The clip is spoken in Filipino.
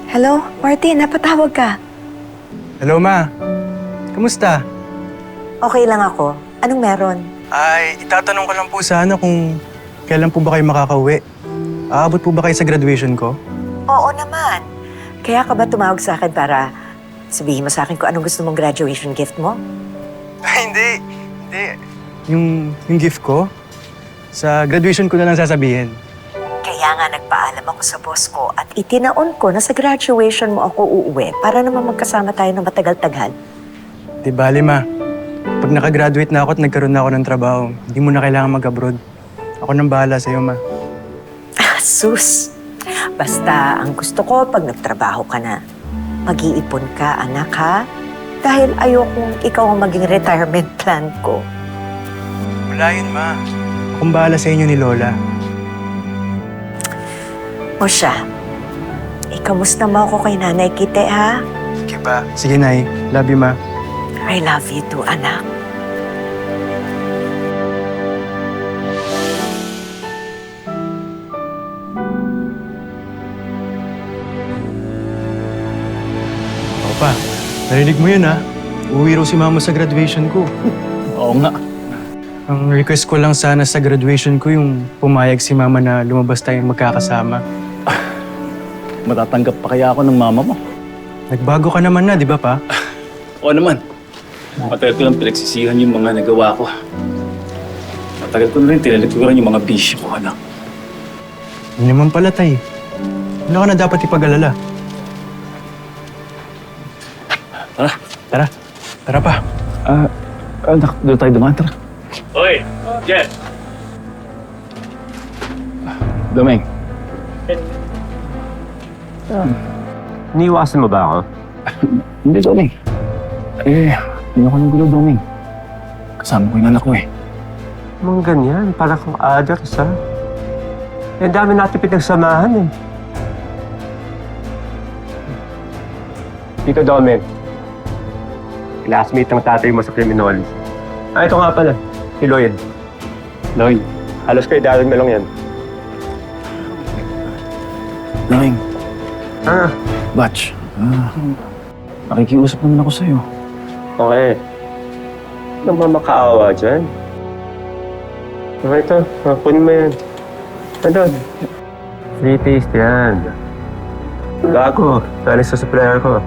Hello, Martin, napatawag ka. Hello, Ma. Kamusta? Okay lang ako. Anong meron? Ay, itatanong ko lang po sana kung kailan po ba kayo makakauwi. Aabot po ba kayo sa graduation ko? Oo naman. Kaya ka ba tumawag sa akin para sabihin mo sa akin kung anong gusto mong graduation gift mo? Ay, hindi. Hindi. Yung gift ko, sa graduation ko na lang sasabihin. Kaya nga nagpaalam ako sa boss ko at itinaon ko na sa graduation mo ako uuwi para naman magkasama tayo ng matagal-tagal. Di bali, Ma. Pag nakagraduate na ako at nagkaroon na ako ng trabaho, hindi mo na kailangan mag-abroad. Ako nang bahala sa'yo, Ma. Ah, sus! Basta ang gusto ko pag nagtrabaho ka na, mag-iipon ka, anak ha? Dahil ayokong ikaw ang maging retirement plan ko. Wala yun, Ma. Akong bahala sa inyo ni Lola. O siya, ikamusta mo ako kay Nanay Kite, ha? Okay ba? Sige, Nay. Love you, Ma. I love you too, anak. Pa, narinig mo yun, ha? Uwi raw si Mama sa graduation ko. Oo nga. Ang request ko lang sana sa graduation ko yung pumayag si Mama na lumabas tayong magkakasama. Matatanggap pa kaya ako ng mama mo? Nagbago ka naman na, di ba, Pa? Oo naman. Matagal ko lang pinagsisihan yung mga nagawa ko. Matagal ko na rin tinalikuran yung mga bisyo ko, anak. Hindi naman pala, Tay. Ano ka na dapat ipag-alala? Tara. Tara. Tara, Pa. Anak, doon tayo dumaan, tara. Hoy! Jen! Domeng. Iniiwasan mo ba ako? Hindi, Domeng. Hindi ako ng gulo, Domeng. Kasama ko yung anak ko eh. Mga ganyan, para kang others, ha? Eh, dami natin pinagsamahan, eh. Tito Domeng, classmate ng tatay mo sa criminology. Ito nga pala, si Lloyd. Lloyd. Halos kayo dalag na lang yan. Domeng. Batch. Nakikiusap naman ako sa'yo. Okay. Ano ba makaawa dyan? Okay, ito. Kunin mo yan. Ano? Free taste yan. Gago. Dali sa supplier ko.